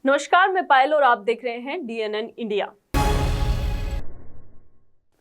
नमस्कार, मैं पायल और आप देख रहे हैं DNN India.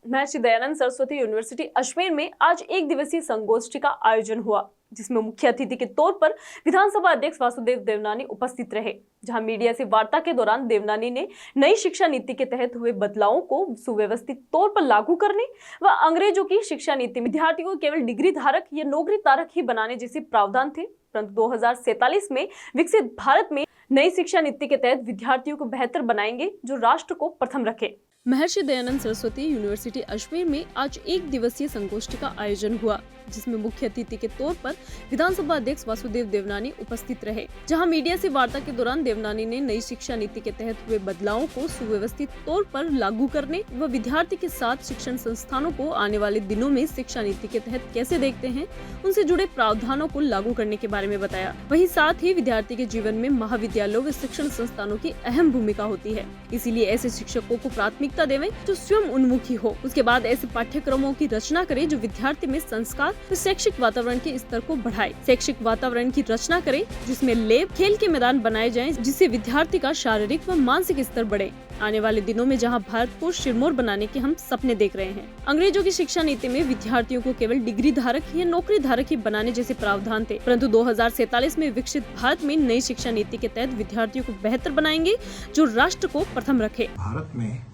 Maharshi Dayanand Saraswati university Ajmer में आज एक दिवसीय संगोष्ठी का आयोजन हुआ, जिसमें मुख्य अतिथि के तौर पर विधानसभा अध्यक्ष वासुदेव देवनानी उपस्थित रहे। जहां मीडिया से वार्ता के दौरान देवनानी ने नई शिक्षा नीति के तहत हुए बदलावों को सुव्यवस्थित तौर पर लागू करने व अंग्रेजों की शिक्षा नीति में विद्यार्थियों को केवल डिग्री धारक या नौकरी धारक ही बनाने जैसे प्रावधान थे, परंतु 2047 में विकसित भारत में नई शिक्षा नीति के तहत विद्यार्थियों को बेहतर बनाएंगे, जो राष्ट्र को प्रथम रखे। महर्षि दयानंद सरस्वती यूनिवर्सिटी अजमेर में आज एक दिवसीय संगोष्ठी का आयोजन हुआ, जिसमें मुख्य अतिथि के तौर पर विधानसभा अध्यक्ष वासुदेव देवनानी उपस्थित रहे। जहां मीडिया से वार्ता के दौरान देवनानी ने नई शिक्षा नीति के तहत हुए बदलावों को सुव्यवस्थित तौर पर लागू करने व विद्यार्थी के साथ शिक्षण संस्थानों को आने वाले दिनों में शिक्षा नीति के तहत कैसे देखते हैं, उनसे जुड़े प्रावधानों को लागू करने के बारे में बताया। वहीं साथ ही विद्यार्थी के जीवन में महाविद्यालयों व शिक्षण संस्थानों की अहम भूमिका होती है, इसीलिए ऐसे शिक्षकों को प्राथमिकता देवें जो स्वयं उन्मुखी हो। उसके बाद ऐसे पाठ्यक्रमों की रचना करे जो विद्यार्थी में संस्कार व शैक्षिक वातावरण के स्तर को बढ़ाए। शैक्षिक वातावरण की रचना करे जिसमें लैब, खेल के मैदान बनाए जाएं, जिससे विद्यार्थी का शारीरिक व मानसिक स्तर बढ़े। आने वाले दिनों में जहां भारत को सिरमौर बनाने के हम सपने देख रहे हैं। अंग्रेजों की शिक्षा नीति में विद्यार्थियों को केवल डिग्री धारक या नौकरी धारक ही बनाने जैसे प्रावधान थे, परंतु 2047 में विकसित भारत में नई शिक्षा नीति के तहत विद्यार्थियों को बेहतर बनाएंगे, जो राष्ट्र को प्रथम रखे। भारत में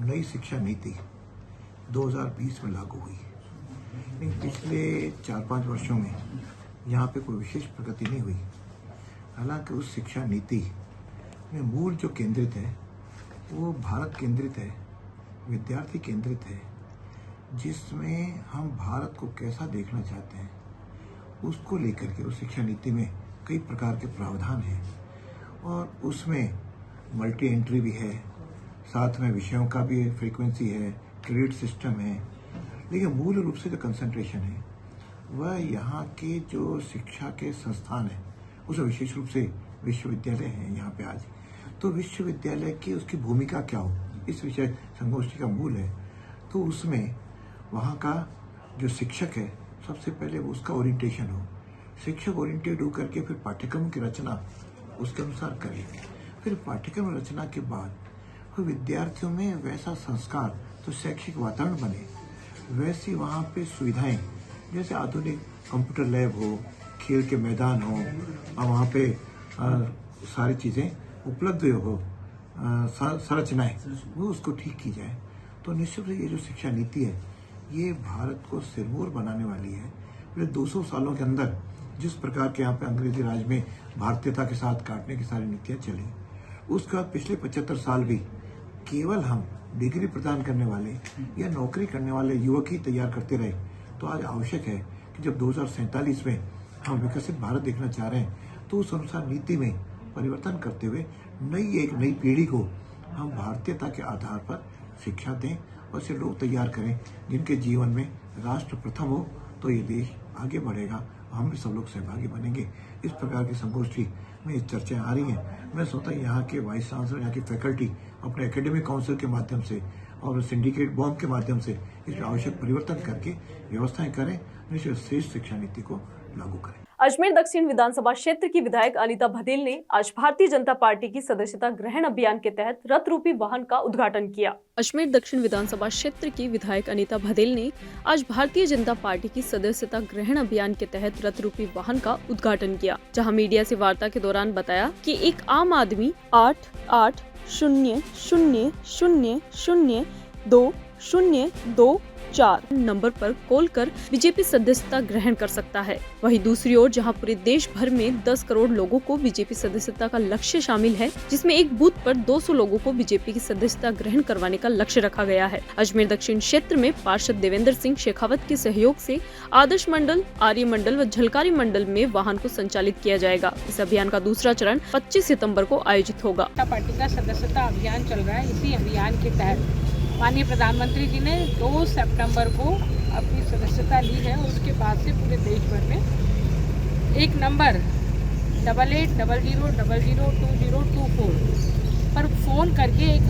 नई शिक्षा नीति 2020 में लागू हुई। पिछले 4-5 वर्षों में यहाँ पे कोई विशेष प्रगति नहीं हुई। हालांकि उस शिक्षा नीति में मूल जो केंद्रित है वो भारत केंद्रित है, विद्यार्थी केंद्रित है, जिसमें हम भारत को कैसा देखना चाहते हैं उसको लेकर के उस शिक्षा नीति में कई प्रकार के प्रावधान हैं और उसमें मल्टी एंट्री भी है, साथ में विषयों का भी फ्रीक्वेंसी है, क्रेडिट सिस्टम है। लेकिन मूल रूप से जो कंसंट्रेशन है वह यहाँ के जो शिक्षा के संस्थान हैं, उसमें विशेष रूप से विश्वविद्यालय हैं यहाँ पे आज। तो विश्वविद्यालय की उसकी भूमिका क्या हो, इस विषय संगोष्ठी का मूल है। तो उसमें वहाँ का जो शिक्षक है सबसे पहले उसका ओरिएंटेशन हो, शिक्षक ओरिएंटेड हो करके फिर पाठ्यक्रम की रचना उसके अनुसार करे। फिर पाठ्यक्रम रचना के बाद फिर विद्यार्थियों में वैसा संस्कार, तो शैक्षिक वातावरण बने, वैसी वहाँ पे सुविधाएं जैसे आधुनिक कंप्यूटर लैब हो, खेल के मैदान हो और वहाँ पे सारी चीज़ें उपलब्ध हो, संरचनाएं वो उसको ठीक की जाए। तो निश्चित रूप से ये जो शिक्षा नीति है ये भारत को सिरमौर बनाने वाली है। पिछले 200 सालों के अंदर जिस प्रकार के यहाँ पे अंग्रेजी राज में भारतीयता के साथ काटने की सारी नीतियाँ चली, उसके बाद पिछले 75 साल भी केवल हम डिग्री प्रदान करने वाले या नौकरी करने वाले युवक ही तैयार करते रहे। तो आज आवश्यक है कि जब 2047 में हम विकसित भारत देखना चाह रहे हैं तो उस अनुसार नीति में परिवर्तन करते हुए एक नई पीढ़ी को हम भारतीयता के आधार पर शिक्षा दें और ऐसे लोग तैयार करें जिनके जीवन में राष्ट्र प्रथम हो, तो ये देश आगे बढ़ेगा, हम भी सब लोग सहभागी बनेंगे। इस प्रकार की संगोष्ठी में चर्चाएं आ रही हैं। मैं सोचता हूँ यहाँ के वाइस चांसलर, यहाँ की फैकल्टी अपने एकेडमिक काउंसिल के माध्यम से और सिंडिकेट बॉम्ब के माध्यम से इसमें आवश्यक परिवर्तन करके व्यवस्थाएं करें, निश्चित श्रेष्ठ शिक्षा नीति को लागू करें। अजमेर दक्षिण विधानसभा क्षेत्र की विधायक अनीता भदेल ने आज भारतीय जनता पार्टी की सदस्यता ग्रहण अभियान के तहत रथ रूपी वाहन का उद्घाटन किया। अजमेर दक्षिण विधानसभा क्षेत्र की विधायक अनीता भदेल ने आज भारतीय जनता पार्टी की सदस्यता ग्रहण अभियान के तहत रथ रूपी वाहन का उद्घाटन किया। जहां मीडिया से वार्ता के दौरान बताया कि एक आम आदमी 8800002004 नंबर पर कॉल कर बीजेपी सदस्यता ग्रहण कर सकता है। वहीं दूसरी ओर जहां पूरे देश भर में 10 करोड़ लोगों को बीजेपी सदस्यता का लक्ष्य शामिल है, जिसमें एक बूथ पर 200 लोगों को बीजेपी की सदस्यता ग्रहण करवाने का लक्ष्य रखा गया है। अजमेर दक्षिण क्षेत्र में पार्षद देवेंद्र सिंह शेखावत के सहयोग से आदर्श मंडल, आर्य मंडल व झलकारी मंडल में वाहन को संचालित किया जाएगा। इस अभियान का दूसरा चरण 25 सितम्बर को आयोजित होगा। पार्टी का सदस्यता अभियान चल रहा है। इसी अभियान के तहत माननीय प्रधानमंत्री जी ने 2 सितंबर को अपनी सदस्यता ली है। उसके बाद से पूरे देश भर में एक नंबर 8800002024 पर फ़ोन करके एक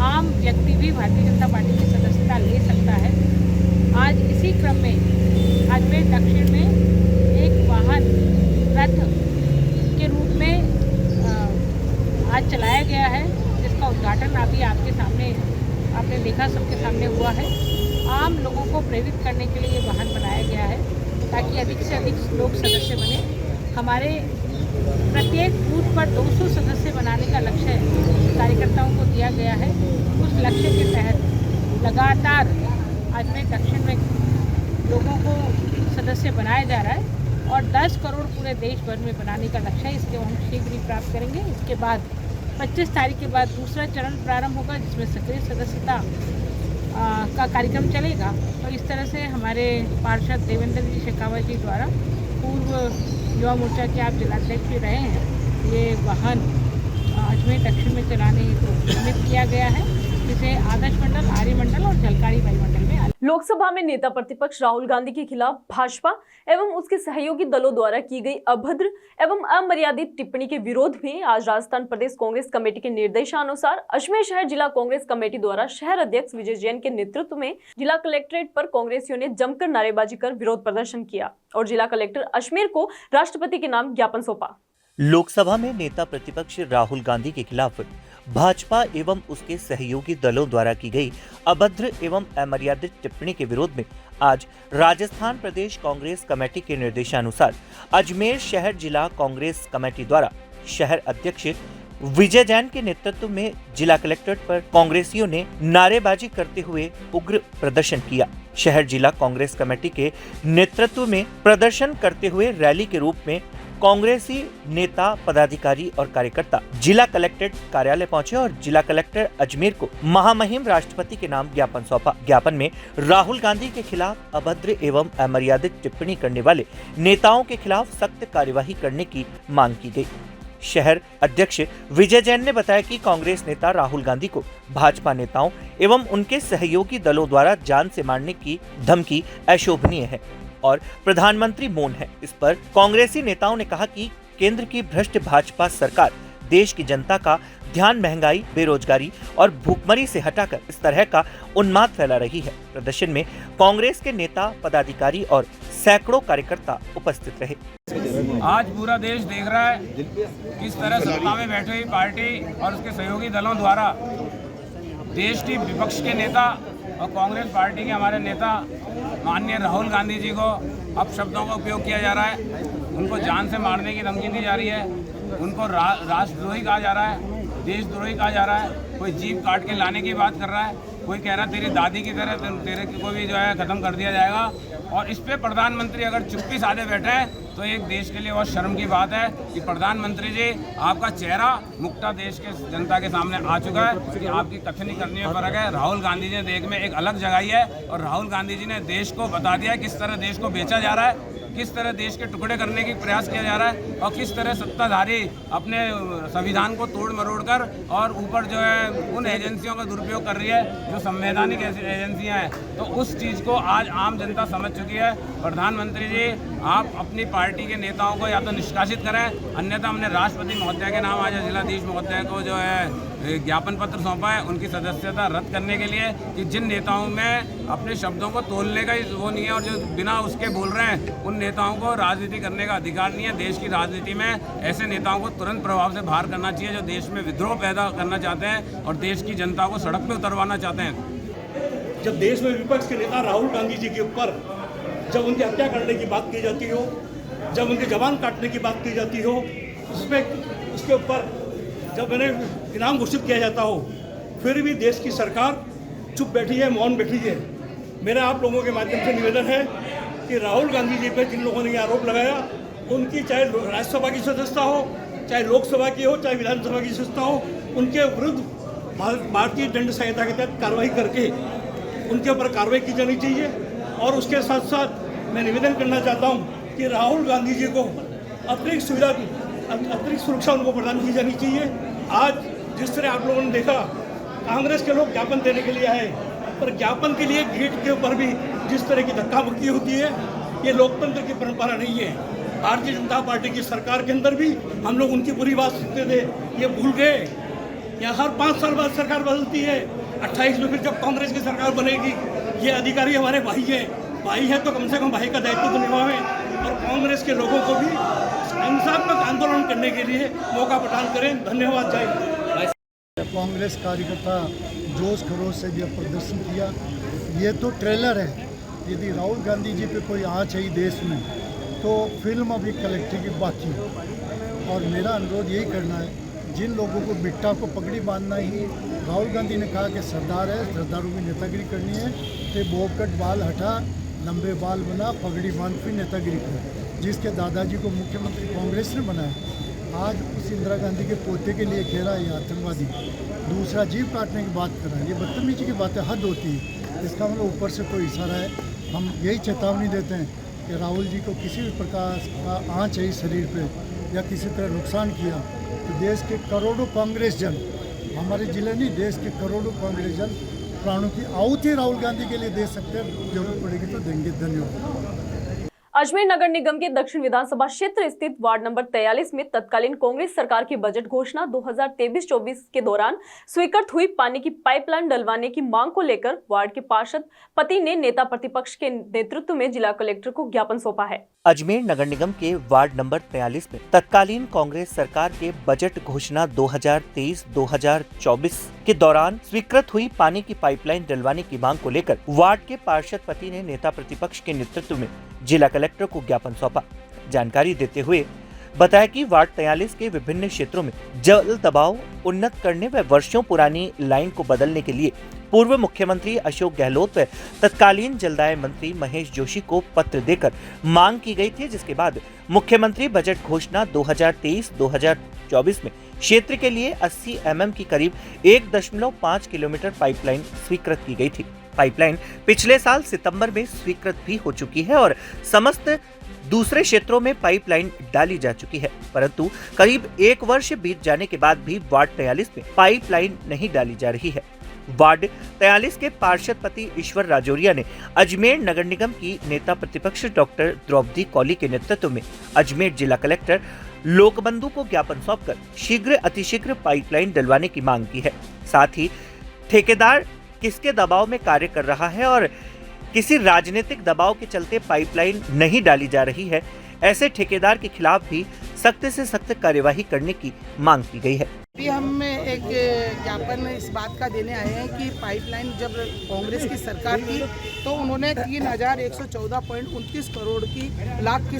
आम व्यक्ति भी भारतीय जनता पार्टी की सदस्यता ले सकता है। आज इसी क्रम में अजमेर दक्षिण में एक वाहन रथ के रूप में आज चलाया गया है, जिसका उद्घाटन अभी आपके सामने आपने देखा, सबके सामने हुआ है। आम लोगों को प्रेरित करने के लिए ये वाहन बनाया गया है ताकि अधिक से अधिक लोग सदस्य बने। हमारे प्रत्येक बूथ पर 200 सदस्य बनाने का लक्ष्य कार्यकर्ताओं को दिया गया है। उस लक्ष्य के तहत लगातार अजमेर दक्षिण में लोगों को सदस्य बनाया जा रहा है और 10 करोड़ पूरे देश भर में बनाने का लक्ष्य है। इसके हम शीघ्र ही प्राप्त करेंगे। इसके बाद 25 तारीख के बाद दूसरा चरण प्रारंभ होगा, जिसमें सक्रिय सदस्यता का कार्यक्रम चलेगा। और इस तरह से हमारे पार्षद देवेंद्र जी शेखावत जी द्वारा, पूर्व युवा मोर्चा के आप जिलाध्यक्ष भी रहे हैं, ये वाहन अजमेर दक्षिण में चलाने हेतु निर्मित किया गया है, जिसे आदर्श मंडल, आर्य मंडल और झलकारी वायुमंडल में। लोकसभा में नेता प्रतिपक्ष राहुल गांधी के खिलाफ भाजपा एवं उसके सहयोगी दलों द्वारा की गई अभद्र एवं अमर्यादित टिप्पणी के विरोध में आज राजस्थान प्रदेश कांग्रेस कमेटी के निर्देशानुसार अजमेर शहर जिला कांग्रेस कमेटी द्वारा शहर अध्यक्ष विजय जैन के नेतृत्व में जिला कलेक्ट्रेट पर कांग्रेसियों ने जमकर नारेबाजी कर विरोध प्रदर्शन किया और जिला कलेक्टर अजमेर को राष्ट्रपति के नाम ज्ञापन सौंपा। लोकसभा में नेता प्रतिपक्ष राहुल गांधी के खिलाफ भाजपा एवं उसके सहयोगी दलों द्वारा की गई अभद्र एवं अमर्यादित टिप्पणी के विरोध में आज राजस्थान प्रदेश कांग्रेस कमेटी के निर्देशानुसार अजमेर शहर जिला कांग्रेस कमेटी द्वारा शहर अध्यक्ष विजय जैन के नेतृत्व में जिला कलेक्ट्रेट पर कांग्रेसियों ने नारेबाजी करते हुए उग्र प्रदर्शन किया। शहर जिला कांग्रेस कमेटी के नेतृत्व में प्रदर्शन करते हुए रैली के रूप में कांग्रेसी नेता, पदाधिकारी और कार्यकर्ता जिला कलेक्ट्रेट कार्यालय पहुंचे और जिला कलेक्टर अजमेर को महामहिम राष्ट्रपति के नाम ज्ञापन सौंपा। ज्ञापन में राहुल गांधी के खिलाफ अभद्र एवं अमर्यादित टिप्पणी करने वाले नेताओं के खिलाफ सख्त कार्यवाही करने की मांग की गई। शहर अध्यक्ष विजय जैन ने बताया कि कांग्रेस नेता राहुल गांधी को भाजपा नेताओं एवं उनके सहयोगी दलों द्वारा जान से मारने की धमकी अशोभनीय है और प्रधानमंत्री मौन है। इस पर कांग्रेसी नेताओं ने कहा कि केंद्र की भ्रष्ट भाजपा सरकार देश की जनता का ध्यान महंगाई, बेरोजगारी और भूखमरी से हटाकर इस तरह का उन्माद फैला रही है। प्रदर्शन में कांग्रेस के नेता, पदाधिकारी और सैकड़ों कार्यकर्ता उपस्थित रहे। आज पूरा देश देख रहा है किस तरह सत्ता में बैठी हुई पार्टी और उसके सहयोगी दलों द्वारा देश की विपक्ष के नेता और कांग्रेस पार्टी के हमारे नेता माननीय राहुल गांधी जी को अपशब्दों का उपयोग किया जा रहा है। उनको जान से मारने की धमकी दी जा रही है, उनको राष्ट्रद्रोही कहा जा रहा है, देशद्रोही कहा जा रहा है। कोई जीप काट के लाने की बात कर रहा है, कोई कह रहा है तेरी दादी की तरह तेरे को भी जो है ख़त्म कर दिया जाएगा। और इस पे प्रधानमंत्री अगर चुप्पी साधे बैठे हैं तो एक देश के लिए बहुत शर्म की बात है कि प्रधानमंत्री जी आपका चेहरा मुक्ता देश के जनता के सामने आ चुका है कि आपकी कथनी करनी में फर्क है। राहुल गांधी जी ने देश में एक अलग जगाई है और राहुल गांधी जी ने देश को बता दिया किस तरह देश को बेचा जा रहा है, किस तरह देश के टुकड़े करने की प्रयास किया जा रहा है और किस तरह सत्ताधारी अपने संविधान को तोड़ मरोड़ कर और ऊपर जो है उन एजेंसियों का दुरुपयोग कर रही है जो संवैधानिक एजेंसियां हैं। तो उस चीज़ को आज आम जनता समझ चुकी है। प्रधानमंत्री जी आप अपनी पार्टी के नेताओं को या तो निष्कासित करें, अन्यथा हमने राष्ट्रपति महोदय के नाम आज जिलाधीश महोदय को जो है ज्ञापन पत्र सौंपा है उनकी सदस्यता रद्द करने के लिए कि जिन नेताओं में अपने शब्दों को तोलने का वो नहीं है और जो बिना उसके बोल रहे हैं उन नेताओं को राजनीति करने का अधिकार नहीं है। देश की राजनीति में ऐसे नेताओं को तुरंत प्रभाव से बाहर करना चाहिए जो देश में विद्रोह पैदा करना चाहते हैं और देश की जनता को सड़क पर उतरवाना चाहते हैं। जब देश में विपक्ष के नेता राहुल गांधी जी के ऊपर जब उनकी हत्या करने की बात की जाती हो, जब उनके जवान काटने की बात की जाती हो, उसके ऊपर जब उन्हें इनाम घोषित किया जाता हो, फिर भी देश की सरकार चुप बैठी है, मौन बैठी है। मेरा आप लोगों के माध्यम से निवेदन है कि राहुल गांधी जी पर जिन लोगों ने आरोप लगाया उनकी चाहे राज्यसभा की सदस्यता हो, चाहे लोकसभा की हो, चाहे विधानसभा की सदस्यता हो, उनके विरुद्ध भारतीय दंड संहिता के तहत कार्रवाई करके उनके ऊपर कार्रवाई की जानी चाहिए। और उसके साथ साथ मैं निवेदन करना चाहता हूं कि राहुल गांधी जी को अतिरिक्त सुविधा, अतिरिक्त सुरक्षा उनको प्रदान की जानी चाहिए। आज जिस तरह आप लोगों ने देखा कांग्रेस के लोग ज्ञापन देने के लिए आए, पर ज्ञापन के लिए गेट के ऊपर भी जिस तरह की धक्का मुक्की होती है, ये लोकतंत्र की परंपरा नहीं है। भारतीय जनता पार्टी की सरकार के अंदर भी हम लोग उनकी बुरी बात सुनते थे, ये भूल गए। यहाँ हर 5 साल बाद सरकार बदलती है, 28 में फिर जब कांग्रेस की सरकार बनेगी, ये अधिकारी हमारे भाई हैं तो कम से कम भाई का दायित्व तो निभावें और कांग्रेस के लोगों को भी हिंसात्मक आंदोलन करने के लिए मौका प्रदान करें। धन्यवाद। जय हिंद। कांग्रेस कार्यकर्ता जोश खरोश से यह प्रदर्शन किया। ये तो ट्रेलर है। यदि राहुल गांधी जी पे कोई आँच आई देश में तो फिल्म अभी कलेक्टर की बाकी है। और मेरा अनुरोध यही करना है, जिन लोगों को बिट्टा को पगड़ी बांधना ही राहुल गांधी ने कहा कि सरदार है, सरदारों की नेतागिरी करनी है, तो बोबकट बाल हटा, लंबे बाल बना, पगड़ी बांध फिर नेतागिरी कर। जिसके दादाजी को मुख्यमंत्री कांग्रेस ने बनाया, आज उस इंदिरा गांधी के पोते के लिए कह रहा है ये आतंकवादी। दूसरा जीप काटने की बात कर रहा है, ये बदतमीजी की बातें हद होती है। इसका मतलब ऊपर से कोई इशारा है। हम यही चेतावनी देते हैं कि राहुल जी को किसी भी प्रकार का आँच आई शरीर पे या किसी तरह नुकसान किया तो देश के करोड़ों कांग्रेस जन, हमारे जिले नहीं देश के करोड़ों कांग्रेस जन प्राणों की आहुति राहुल गांधी के लिए दे सकते हैं। जरूरत पड़ेगी तो देंगे। धन्यवाद। अजमेर नगर निगम के दक्षिण विधानसभा क्षेत्र स्थित वार्ड नंबर 43 में तत्कालीन कांग्रेस सरकार की बजट घोषणा 2023-24 के दौरान स्वीकृत हुई पानी की पाइपलाइन डलवाने की मांग को लेकर वार्ड के पार्षद पति ने नेता प्रतिपक्ष के नेतृत्व में जिला कलेक्टर को ज्ञापन सौंपा है। अजमेर नगर निगम के वार्ड नंबर 43 में तत्कालीन कांग्रेस सरकार के बजट घोषणा 2023-2024 के दौरान स्वीकृत हुई पानी की पाइपलाइन डलवाने की मांग को लेकर वार्ड के पार्षद पति ने नेता प्रतिपक्ष के नेतृत्व में जिला कलेक्टर को ज्ञापन सौंपा। जानकारी देते हुए बताया कि वार्ड 43 के विभिन्न क्षेत्रों में जल दबाव उन्नत करने व वर्षों पुरानी लाइन को बदलने के लिए पूर्व मुख्यमंत्री अशोक गहलोत व तत्कालीन जलदाय मंत्री महेश जोशी को पत्र देकर मांग की गई थी, जिसके बाद मुख्यमंत्री बजट घोषणा 2023-2024 में क्षेत्र के लिए 80 mm की करीब 1.5 किलोमीटर पाइपलाइन स्वीकृत की गई थी। पाइपलाइन पिछले साल सितंबर में स्वीकृत भी हो चुकी है और समस्त दूसरे क्षेत्रों में पाइपलाइन डाली जा चुकी है, परंतु करीब 1 वर्ष बीत जाने के बाद भी वार्ड 43 में पाइपलाइन नहीं डाली जा रही है। वार्ड 43 के पार्षद पति ईश्वर राजौरिया ने अजमेर नगर निगम की नेता प्रतिपक्ष डॉक्टर द्रौपदी कौली के नेतृत्व में अजमेर जिला कलेक्टर लोकबंधु को ज्ञापन सौंपकर शीघ्र अतिशीघ्र पाइपलाइन डलवाने की मांग की है। साथ ही ठेकेदार किसके दबाव में कार्य कर रहा है और किसी राजनीतिक दबाव के चलते पाइपलाइन नहीं डाली जा रही है, ऐसे ठेकेदार के खिलाफ भी सख्त से सख्त कार्यवाही करने की मांग की गई है। अभी हम एक ज्ञापन इस बात का देने आए हैं कि पाइपलाइन जब कांग्रेस की सरकार थी तो उन्होंने 3114.29 करोड़ की लाख की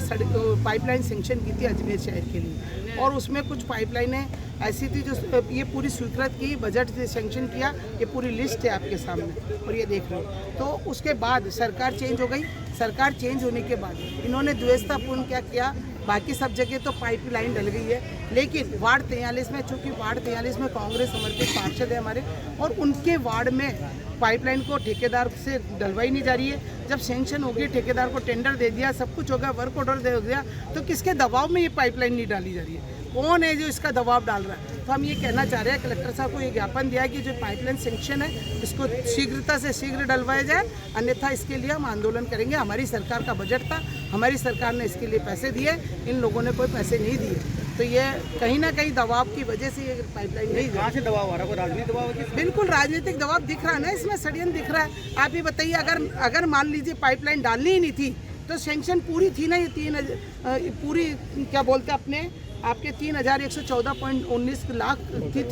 पाइपलाइन सेंक्शन की थी अजमेर शहर के लिए, और उसमें कुछ पाइपलाइनें ऐसी थी जो ये पूरी स्वीकृत की, बजट से सेंक्शन किया। ये पूरी लिस्ट है आपके सामने और ये देख रहे हो। तो उसके बाद सरकार चेंज हो गई। सरकार चेंज होने के बाद इन्होंने द्वेषतापूर्ण क्या किया, बाकी सब जगह तो पाइपलाइन डल गई है, लेकिन वार्ड 43 में, चूँकि वार्ड 43 में कांग्रेस समर्थित पार्षद है हमारे, और उनके वार्ड में पाइपलाइन को ठेकेदार से डलवाई नहीं जा रही है। जब सेंक्शन हो गई, ठेकेदार को टेंडर दे दिया, सब कुछ हो गया, वर्क ऑर्डर दे दिया, तो किसके दबाव में ये पाइपलाइन नहीं डाली जा रही है? कौन है जो इसका दबाव डाल रहा है? तो हम ये कहना चाह रहे हैं, कलेक्टर साहब को ये ज्ञापन दिया कि जो पाइपलाइन सेंक्शन है इसको शीघ्रता से शीघ्र डलवाया जाए, अन्यथा इसके लिए हम आंदोलन करेंगे। हमारी सरकार का बजट था, हमारी सरकार ने इसके लिए पैसे दिए, इन लोगों ने कोई पैसे नहीं दिए, तो ये कहीं ना कहीं दबाव की वजह से ये पाइपलाइन नहीं। कहाँ से दबाव आ रहा है? कोई राजनीतिक दबाव है? बिल्कुल राजनीतिक दबाव दिख रहा है ना, इसमें षड्यंत्र दिख रहा है। आप ही बताइए, अगर मान लीजिए पाइपलाइन डालनी ही नहीं थी तो सेंक्शन पूरी थी ना, ये पूरी क्या बोलते अपने आपके 3114.19 लाख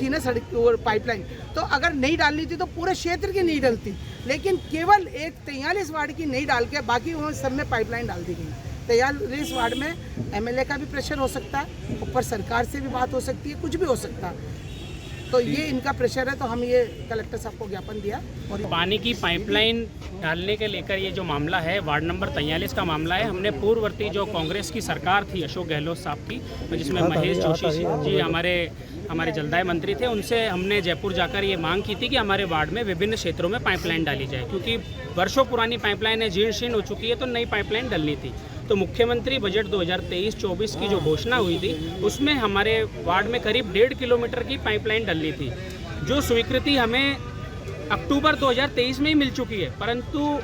थी ना सड़क और पाइपलाइन, तो अगर नहीं डालनी थी तो पूरे क्षेत्र की नहीं डलती, लेकिन केवल एक 43 वार्ड की नहीं डाल के बाकी वो सब में पाइपलाइन डाल दी गई। 43 वार्ड में एमएलए का भी प्रेशर हो सकता है, ऊपर सरकार से भी बात हो सकती है, कुछ भी हो सकता है, तो ये इनका प्रेशर है। तो हम ये कलेक्टर साहब को ज्ञापन दिया। और पानी की पाइपलाइन डालने के लेकर ये जो मामला है वार्ड नंबर 43 का मामला है। हमने पूर्ववर्ती जो कांग्रेस की सरकार थी अशोक गहलोत साहब की, जिसमें महेश जोशी जी हमारे जलदाय मंत्री थे, उनसे हमने जयपुर जाकर ये मांग की थी कि हमारे वार्ड में विभिन्न क्षेत्रों में पाइपलाइन डाली जाए, क्योंकि वर्षों पुरानी पाइपलाइन है, जीर्ण शीर्ण हो चुकी है, तो नई पाइपलाइन डलनी थी। तो मुख्यमंत्री बजट 2023-24 की जो घोषणा हुई थी उसमें हमारे वार्ड में करीब 1.5 किलोमीटर की पाइपलाइन डलनी थी, जो स्वीकृति हमें अक्टूबर 2023 में ही मिल चुकी है, परंतु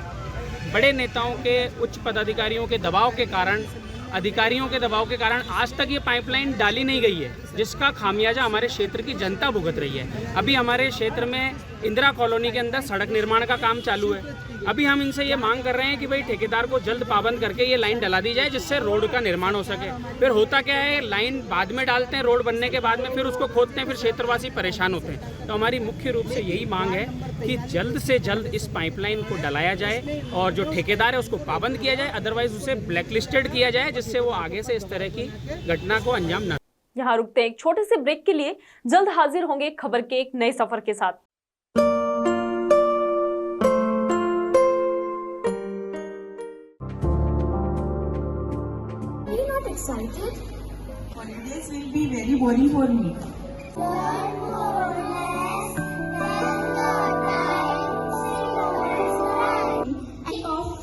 बड़े नेताओं के, उच्च पदाधिकारियों के दबाव के कारण, अधिकारियों के दबाव के कारण आज तक ये पाइपलाइन डाली नहीं गई है, जिसका खामियाजा हमारे क्षेत्र की जनता भुगत रही है। अभी हमारे क्षेत्र में इंदिरा कॉलोनी के अंदर सड़क निर्माण का काम चालू है, अभी हम इनसे ये मांग कर रहे हैं कि भाई ठेकेदार को जल्द पाबंद करके ये लाइन डला दी जाए, जिससे रोड का निर्माण हो सके। फिर होता क्या है, लाइन बाद में डालते हैं, रोड बनने के बाद में फिर उसको खोदते हैं, फिर क्षेत्रवासी परेशान होते हैं। तो हमारी मुख्य रूप से यही मांग है कि जल्द से जल्द इस पाइपलाइन को डलाया जाए और जो ठेकेदार है उसको पाबंद किया जाए, अदरवाइज उसे ब्लैकलिस्टेड किया जाए, जिससे वो आगे से इस तरह की घटना को अंजाम न। यहाँ रुकते हैं एक छोटे से ब्रेक के लिए, जल्द हाजिर होंगे खबर के एक नए सफर के साथ। Are you not excited? Holidays will be very boring for me.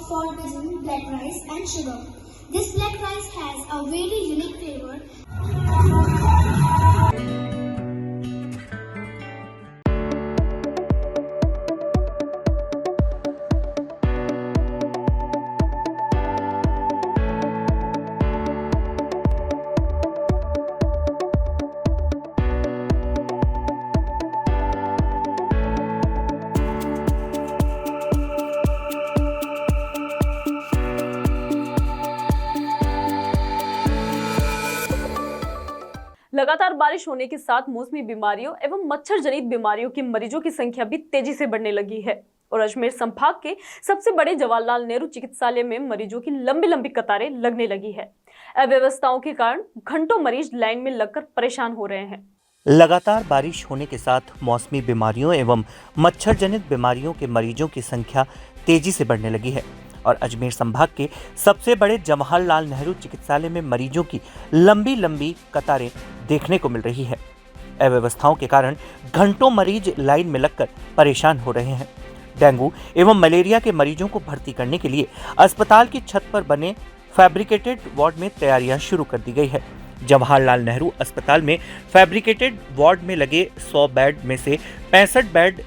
For visiting black rice and sugar. This black rice has a very unique flavor. लगातार बारिश होने के साथ मौसमी बीमारियों एवं मच्छर जनित बीमारियों के मरीजों की संख्या भी तेजी से बढ़ने लगी है और अजमेर संभाग के सबसे बड़े जवाहरलाल नेहरू चिकित्सालय में मरीजों की लंबी लंबी कतारें लगने लगी है। अव्यवस्थाओं के कारण घंटों मरीज लाइन में लगकर परेशान हो रहे हैं। लगातार बारिश होने के साथ मौसमी बीमारियों एवं मच्छर जनित बीमारियों के मरीजों की संख्या तेजी से बढ़ने लगी है और अजमेर संभाग के सबसे बड़े जवाहरलाल नेहरू चिकित्सालय में मरीजों की लंबी लंबी कतारें देखने को मिल रही है। अव्यवस्थाओं के कारण घंटों मरीज लाइन में लगकर परेशान हो रहे हैं। डेंगू एवं मलेरिया के मरीजों को भर्ती करने के लिए अस्पताल की छत पर बने फैब्रिकेटेड वार्ड में तैयारियां शुरू कर दी गई है। जवाहरलाल नेहरू अस्पताल में फैब्रिकेटेड वार्ड में लगे 100 बेड में से 65 बेड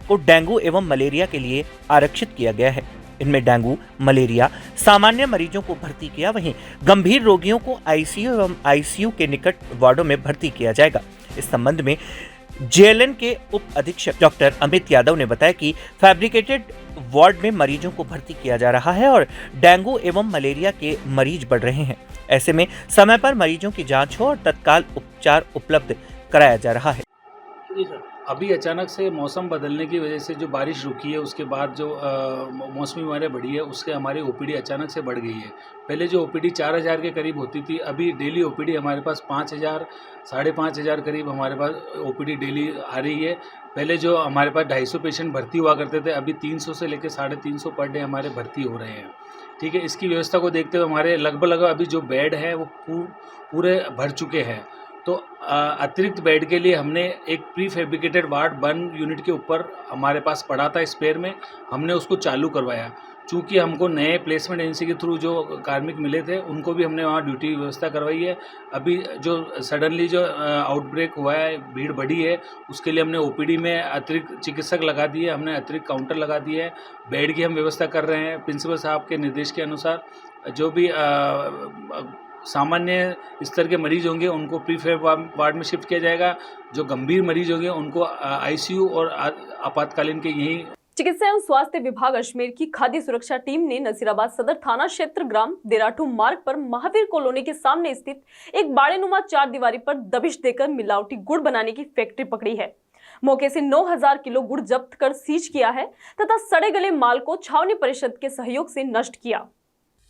को डेंगू एवं मलेरिया के लिए आरक्षित किया गया है। इनमें डेंगू, मलेरिया सामान्य मरीजों को भर्ती किया, वहीं गंभीर रोगियों को आईसीयू एवं आईसीयू के निकट वार्डों में भर्ती किया जाएगा। इस संबंध में जेएलएन के उप अधीक्षक डॉक्टर अमित यादव ने बताया कि फैब्रिकेटेड वार्ड में मरीजों को भर्ती किया जा रहा है और डेंगू एवं मलेरिया के मरीज बढ़ रहे हैं। ऐसे में समय पर मरीजों की जांच हो और तत्काल उपचार उपलब्ध कराया जा रहा है। जी सर, अभी अचानक से मौसम बदलने की वजह से जो बारिश रुकी है, उसके बाद जो मौसमी बीमारियाँ बढ़ी है, उसके हमारी ओपीडी अचानक से बढ़ गई है। पहले जो ओपीडी 4000 के करीब होती थी, अभी डेली ओपीडी हमारे पास 5000 5,500 करीब हमारे पास ओपीडी डेली आ रही है। पहले जो हमारे पास 250 पेशेंट भर्ती हुआ करते थे, अभी 300 से लेकर 350 पर डे हमारे भर्ती हो रहे हैं। ठीक है, इसकी व्यवस्था को देखते हुए हमारे लगभग अभी जो बेड है वो पूरे भर चुके हैं। तो अतिरिक्त बेड के लिए हमने एक प्री फैब्रिकेटेड वार्ड 1 यूनिट के ऊपर हमारे पास पड़ा था स्पेयर में, हमने उसको चालू करवाया। चूँकि हमको नए प्लेसमेंट एजेंसी के थ्रू जो कार्मिक मिले थे, उनको भी हमने वहाँ ड्यूटी व्यवस्था करवाई है। अभी जो सडनली जो आउटब्रेक हुआ है, भीड़ बढ़ी है, उसके लिए हमने ओपीडी में अतिरिक्त चिकित्सक लगा दिए, हमने अतिरिक्त काउंटर लगा दिए है। बेड की हम व्यवस्था कर रहे हैं। प्रिंसिपल साहब के निर्देश के अनुसार जो भी सामान्य स्तर के मरीज होंगे उनको प्रीफेब वार्ड में शिफ्ट किया जाएगा। जो गंभीर मरीज होंगे उनको आईसीयू और आपातकालीन के यही। चिकित्सा एवं स्वास्थ्य विभाग अजमेर की खाद्य सुरक्षा टीम ने नसीराबाद सदर थाना क्षेत्र ग्राम देराठू मार्ग पर महावीर कॉलोनी के सामने स्थित एक बाड़ेनुमा 4 दीवारी पर दबिश देकर मिलावटी गुड़ बनाने की फैक्ट्री पकड़ी है। मौके से 9000 किलो गुड़ जब्त कर सीज किया है तथा सड़े गले माल को छावनी परिषद के सहयोग से नष्ट किया।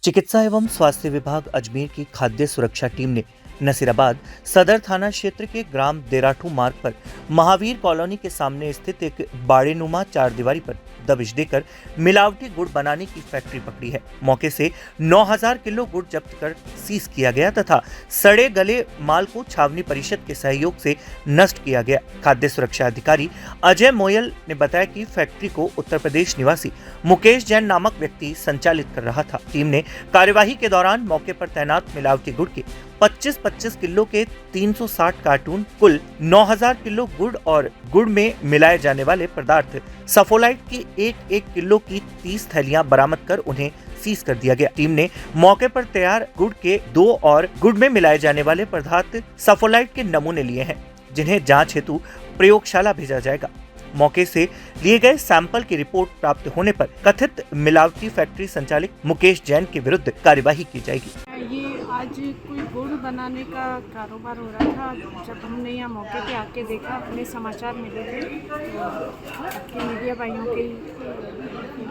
चिकित्सा एवं स्वास्थ्य विभाग अजमेर की खाद्य सुरक्षा टीम ने नसीराबाद सदर थाना क्षेत्र के ग्राम देराठू मार्ग पर महावीर कॉलोनी के सामने स्थित एक बाड़ेनुमा 4 दीवारी पर दबिश देकर मिलावटी गुड़ बनाने की फैक्ट्री पकड़ी है। मौके से 9000 किलो गुड़ जब्त कर सीज किया गया तथा सड़े गले माल को छावनी परिषद के सहयोग से नष्ट किया गया। खाद्य सुरक्षा अधिकारी अजय मोयल ने बताया कि फैक्ट्री को उत्तर प्रदेश निवासी मुकेश जैन नामक व्यक्ति संचालित कर रहा था। टीम ने कार्यवाही के दौरान मौके पर तैनात मिलावटी गुड़ के 25-25 किलो के 360 कार्टून, कुल 9000 किलो गुड़ और गुड़ में मिलाए जाने वाले पदार्थ सफोलाइट की 1-1 किलो की 30 थैलियां बरामद कर उन्हें सीज कर दिया गया। टीम ने मौके पर तैयार गुड़ के 2 और गुड़ में मिलाए जाने वाले पदार्थ सफोलाइट के नमूने लिए हैं, जिन्हें जांच हेतु प्रयोगशाला भेजा जाएगा। मौके से लिए गए सैंपल की रिपोर्ट प्राप्त होने पर कथित मिलावटी फैक्ट्री संचालक मुकेश जैन के विरुद्ध कार्यवाही की जाएगी। ये आज कोई गुड़ बनाने का कारोबार हो रहा था। जब हमने यहाँ मौके पे आके देखा, अपने समाचार मिले थे तो मीडिया भाइयों के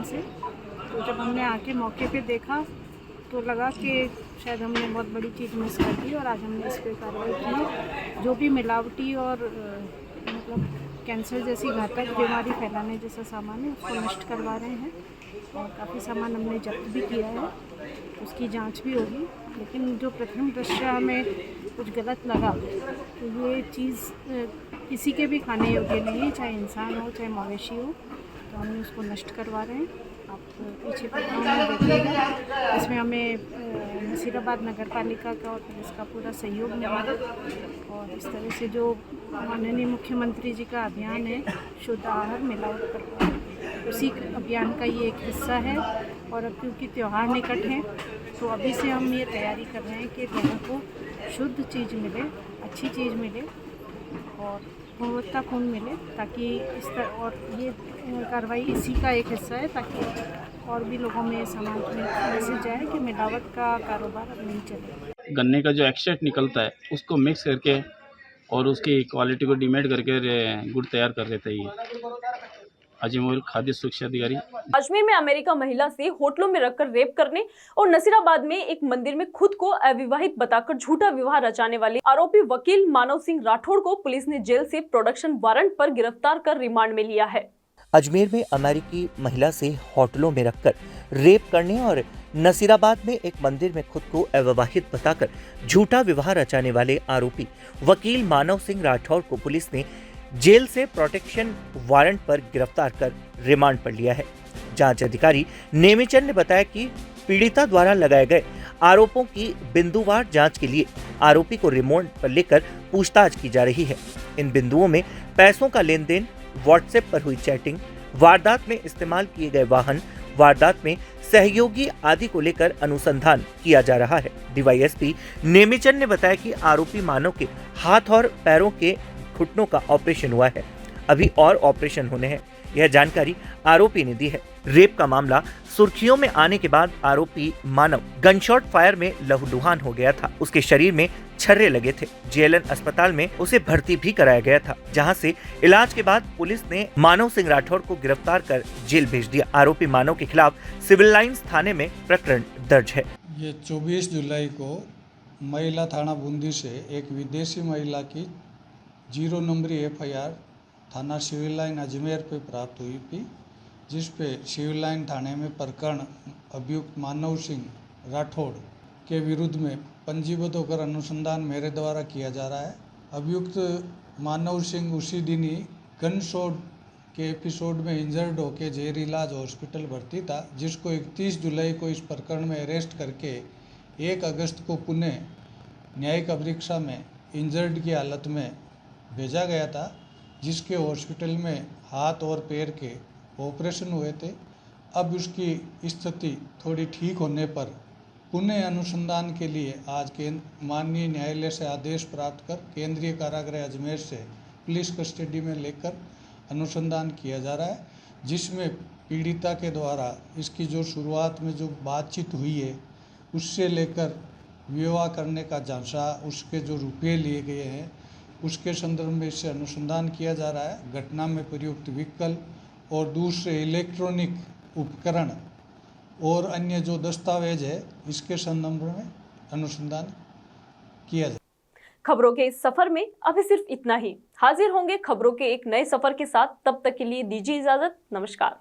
से, तो जब हमने आके मौके पे देखा तो लगा कि शायद हमने बहुत बड़ी चीज़ मिस कर दी और आज हमने इस पर कार्रवाई की। जो भी मिलावटी और मतलब कैंसर जैसी घातक बीमारी फैलाने जैसा सामान है उसको नष्ट करवा रहे हैं और काफ़ी सामान हमने जब्त भी किया है, उसकी जांच भी होगी। लेकिन जो प्रथम दृष्टया हमें कुछ गलत लगा तो ये चीज़ किसी के भी खाने योग्य नहीं है, चाहे इंसान हो चाहे मवेशी हो, तो हमने उसको नष्ट करवा रहे हैं। आप पीछे प्रोग्राम में देखिएगा, इसमें हमें नसीराबाद नगर पालिका का और पुलिस का पूरा सहयोग मिला और इस तरह से जो माननीय मुख्यमंत्री जी का अभियान है शुद्ध आहार मिलावट पर, उसी अभियान का ये एक हिस्सा है। और अब क्योंकि त्यौहार निकट हैं तो अभी से हम ये तैयारी कर रहे हैं कि लोगों को शुद्ध चीज़ मिले, अच्छी चीज़ मिले और गुणवत्तापूर्ण मिले, ताकि इस तरह और ये कार्रवाई इसी का एक हिस्सा है ताकि और भी लोगों में समाज में मैसेज जाए कि मिलावट का कारोबार अब नहीं चले। गन्ने का जो एक्सट्रैक्ट निकलता है उसको मिक्स करके और उसकी क्वालिटी को डिमेट करके गुड़ तैयार कर देते हैं। अजमेर खाद्य सुरक्षा अधिकारी। अजमेर में अमेरिका महिला से होटलों में रखकर रेप करने और नसीराबाद में एक मंदिर में खुद को अविवाहित बताकर झूठा विवाह रचाने वाले आरोपी वकील मानव सिंह राठौड़ को पुलिस ने जेल से प्रोडक्शन वारंट पर गिरफ्तार कर रिमांड में लिया है। अजमेर में अमेरिकी महिला से होटलों में रखकर रेप करने और नसीराबाद में एक मंदिर में खुद को अविवाहित बताकर झूठा विवाह रचाने वाले आरोपी वकील मानव सिंह राठौड़ को पुलिस ने जेल से प्रोटेक्शन वारंट पर गिरफ्तार कर रिमांड पर लिया है। जांच अधिकारी नेमीचंद ने बताया कि पीड़िता द्वारा लगाए गए आरोपों की बिंदुवार जांच के लिए आरोपी को रिमांड पर लेकर पूछताछ की जा रही है। इन बिंदुओं में पैसों का लेन देन, व्हाट्सएप पर हुई चैटिंग, वारदात में इस्तेमाल किए गए वाहन, वारदात में सहयोगी आदि को लेकर अनुसंधान किया जा रहा है। डीवाईएसपी नेमीचंद ने बताया कि आरोपी मानव के हाथ और पैरों के घुटनों का ऑपरेशन हुआ है, अभी और ऑपरेशन होने हैं। यह जानकारी आरोपी ने दी है। रेप का मामला सुर्खियों में आने के बाद आरोपी मानव गनशॉट फायर में लहूलुहान हो गया था। उसके शरीर में छर्रे लगे थे। जेएलएन अस्पताल में उसे भर्ती भी कराया गया था, जहां से इलाज के बाद पुलिस ने मानव सिंह राठौड़ को गिरफ्तार कर जेल भेज दिया। आरोपी मानव के खिलाफ सिविल लाइंस थाने में प्रकरण दर्ज है। ये 24 जुलाई को महिला थाना बूंदी से एक विदेशी महिला की 0 नंबरी FIR थाना सिविल लाइन अजमेर पे प्राप्त हुई थी, जिस पे सिविल लाइन थाने में प्रकरण अभियुक्त मानव सिंह राठौड़ के विरुद्ध में पंजीबद्ध होकर अनुसंधान मेरे द्वारा किया जा रहा है। अभियुक्त मानव सिंह उसी दिन ही गन शॉट के एपिसोड में इंजर्ड होकर जेर इलाज हॉस्पिटल भर्ती था, जिसको 31 जुलाई को इस प्रकरण में अरेस्ट करके 1 अगस्त को पुणे न्यायिक अभिरक्षा में इंजर्ड की हालत में भेजा गया था, जिसके हॉस्पिटल में हाथ और पैर के ऑपरेशन हुए थे। अब उसकी स्थिति थोड़ी ठीक होने पर पुणे अनुसंधान के लिए आज माननीय न्यायालय से आदेश प्राप्त कर केंद्रीय कारागृह अजमेर से पुलिस कस्टडी में लेकर अनुसंधान किया जा रहा है, जिसमें पीड़िता के द्वारा इसकी जो शुरुआत में जो बातचीत हुई है उससे लेकर विवाह करने का झांसा, उसके जो रुपये लिए गए हैं उसके संदर्भ में इससे अनुसंधान किया जा रहा है। घटना में प्रयुक्त व्हीकल और दूसरे इलेक्ट्रॉनिक उपकरण और अन्य जो दस्तावेज है इसके संदर्भ में अनुसंधान किया जाए। खबरों के इस सफर में अभी सिर्फ इतना ही। हाजिर होंगे खबरों के एक नए सफर के साथ। तब तक के लिए दीजिए इजाजत। नमस्कार।